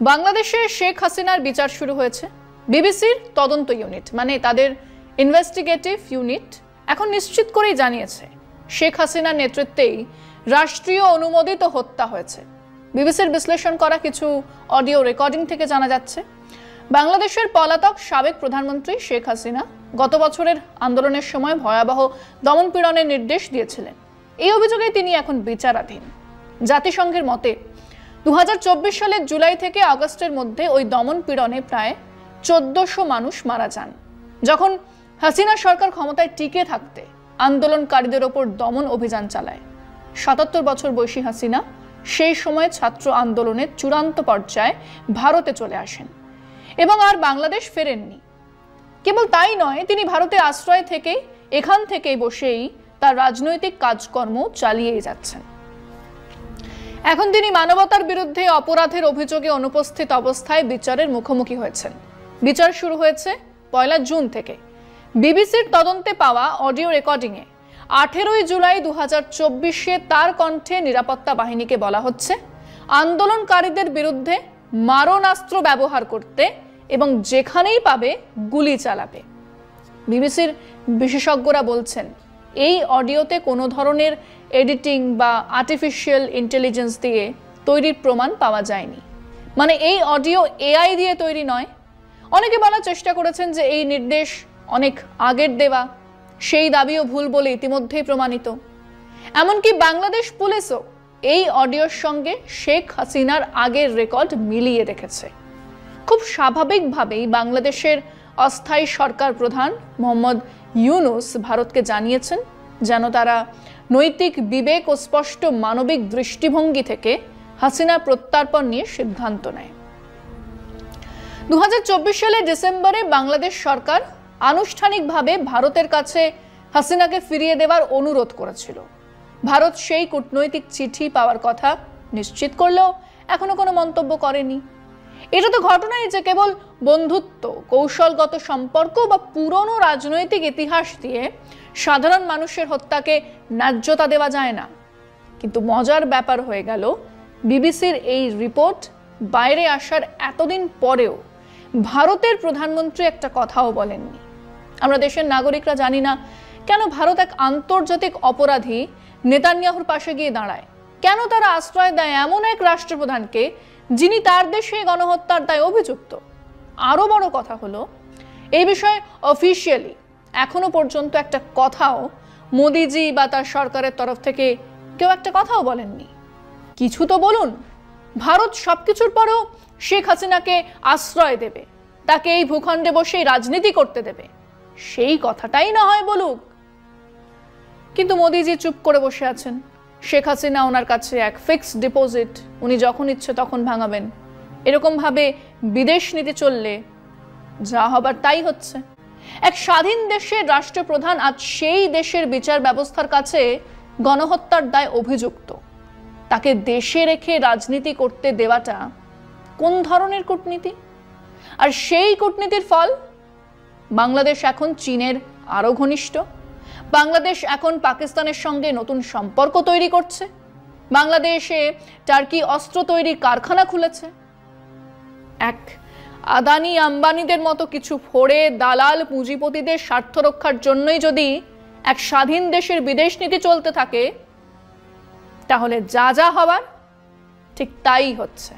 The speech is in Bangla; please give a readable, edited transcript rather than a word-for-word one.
বাংলাদেশে শেখ হাসিনার বিচার শুরু হয়েছে। বিবিসির তদন্ত ইউনিট মানে তাদের ইনভেস্টিগেটিভ ইউনিট এখন নিশ্চিত করেই জানিয়েছে শেখ হাসিনার নেতৃত্বেই রাষ্ট্রীয় অনুমোদিত হত্যা হয়েছে। বিবিসির বিশ্লেষণ করা কিছু অডিও রেকর্ডিং থেকে জানা যাচ্ছে বাংলাদেশের পলাতক সাবেক প্রধানমন্ত্রী শেখ হাসিনা গত বছরের আন্দোলনের সময় ভয়াবহ দমনপীড়নের নির্দেশ দিয়েছিলেন। এই অভিযোগে তিনি এখন বিচারাধীন। জাতিসংঘের মতে 2024 সালের জুলাই থেকে আগস্টের মধ্যে ওই দমনপীড়নে প্রায় 1400 মানুষ মারা যান। যখন হাসিনা সরকার ক্ষমতায় টিকে থাকতে আন্দোলনকারীদের ওপর দমন অভিযান চালায়। 77 বছর বয়সী হাসিনা সেই সময় ছাত্র আন্দোলনের চূড়ান্ত পর্যায়ে ভারতে চলে আসেন এবং আর বাংলাদেশ ফেরেননি। কেবল তাই নয়, তিনি ভারতে আশ্রয় থেকে এখান থেকেই বসেই তার রাজনৈতিক কাজকর্ম চালিয়েই যাচ্ছেন। এখন তিনি মানবতার বিরুদ্ধে অপরাধের অভিযোগে অনুপস্থিত অবস্থায় বিচারের মুখোমুখি হয়েছেন। বিচার শুরু হয়েছে 1 জুন থেকে। বিবিসির তদন্তে পাওয়া অডিও রেকর্ডিংয়ে 18 জুলাই 2024-এ তার কণ্ঠে নিরাপত্তা বাহিনীকে বলা হচ্ছে আন্দোলনকারীদের বিরুদ্ধে মারণাস্ত্র ব্যবহার করতে এবং যেখানেই পাবে গুলি চালাবে। বিবিসির বিশেষজ্ঞরা বলছেন এই অডিওতে কোনো ধরনের এডিটিং বা আর্টিফিশিয়াল ইন্টেলিজেন্স দিয়ে তৈরির প্রমাণ পাওয়া যায়নি। মানে এই অডিও এআই দিয়ে তৈরি নয়। অনেকে বলার চেষ্টা করেছেন যে এই নির্দেশ অনেক আগের দেওয়া, সেই দাবিও ভুল বলে ইতিমধ্যেই প্রমাণিত। এমনকি বাংলাদেশ পুলিশও এই অডিওর সঙ্গে শেখ হাসিনার আগের রেকর্ড মিলিয়ে রেখেছে। খুব স্বাভাবিকভাবেই বাংলাদেশের অস্থায়ী সরকার প্রধান মোহাম্মদ ইউনূস ভারতকে জানিয়েছেন যেন তারা নৈতিক বিবেক ও স্পষ্ট মানবিক দৃষ্টিভঙ্গি থেকে হাসিনার প্রত্যার্পণ নিয়ে সিদ্ধান্ত নেয়। 2024 সালের ডিসেম্বরে বাংলাদেশ সরকার আনুষ্ঠানিকভাবে ভারতের কাছে হাসিনাকে ফিরিয়ে দেওয়ার অনুরোধ করেছিল। ভারত সেই কূটনৈতিক চিঠি পাওয়ার কথা নিশ্চিত করলেও এখনো কোনো মন্তব্য করেনি। এটা তো ঘটনাই যে কেবল বন্ধুত্ব, কৌশলগত সম্পর্ক বা পুরনো রাজনৈতিক ইতিহাস দিয়ে সাধারণ মানুষের হত্যাকে ন্যায্যতা দেওয়া যায় না। কিন্তু মজার ব্যাপার হয়ে গেল বিবিসির এই রিপোর্ট বাইরে আসার এতদিন পরেও ভারতের প্রধানমন্ত্রী একটা কথাও বলেননি। আমরা দেশের নাগরিকরা জানি না কেন ভারত এক আন্তর্জাতিক অপরাধী নেতানিয়াহুর পাশে গিয়ে দাঁড়ায়, কেন তারা আশ্রয় দেয় এমন এক রাষ্ট্রপ্রধানকে যিনি তার দেশে গণহত্যার দায়ে অভিযুক্ত। আরো বড় কথা হলো এই বিষয়ে অফিসিয়ালি এখনো পর্যন্ত একটা কথাও মোদিজি বা তার সরকারের তরফ থেকে কেউ একটা কথাও বলেননি। কিছু তো বলুন। ভারত সবকিছুর পরেও শেখ হাসিনাকে আশ্রয় দেবে, তাকে এই ভূখণ্ডে বসেই রাজনীতি করতে দেবে, সেই কথাটাই না হয় বলুক। কিন্তু মোদিজি চুপ করে বসে আছেন। শেখ হাসিনা ওনার কাছে এক ফিক্সড ডিপোজিট, উনি যখন ইচ্ছে তখন ভাঙাবেন। এরকম ভাবে বিদেশ নীতি চললে যা হবার তাই হচ্ছে। এক স্বাধীন দেশের রাষ্ট্রপ্রধান আজ সেই দেশের বিচার ব্যবস্থার কাছে গণহত্যার দায়ে অভিযুক্ত। তাকে দেশে রেখে রাজনীতি করতে দেওয়াটা কোন ধরনের কূটনীতি? আর সেই কূটনীতির ফল বাংলাদেশ এখন চীনের আরো ঘনিষ্ঠ। বাংলাদেশ এখন পাকিস্তানের সঙ্গে নতুন সম্পর্ক তৈরি করছে। বাংলাদেশে টার্কি অস্ত্র তৈরি কারখানা খুলেছে। এক আদানি আম্বানিদের মতো কিছু ফোড়ে দালাল পুঁজিপতিদের স্বার্থ রক্ষার জন্যই যদি এক স্বাধীন দেশের বিদেশ নীতি চলতে থাকে তাহলে যা যা হবার ঠিক তাই হচ্ছে।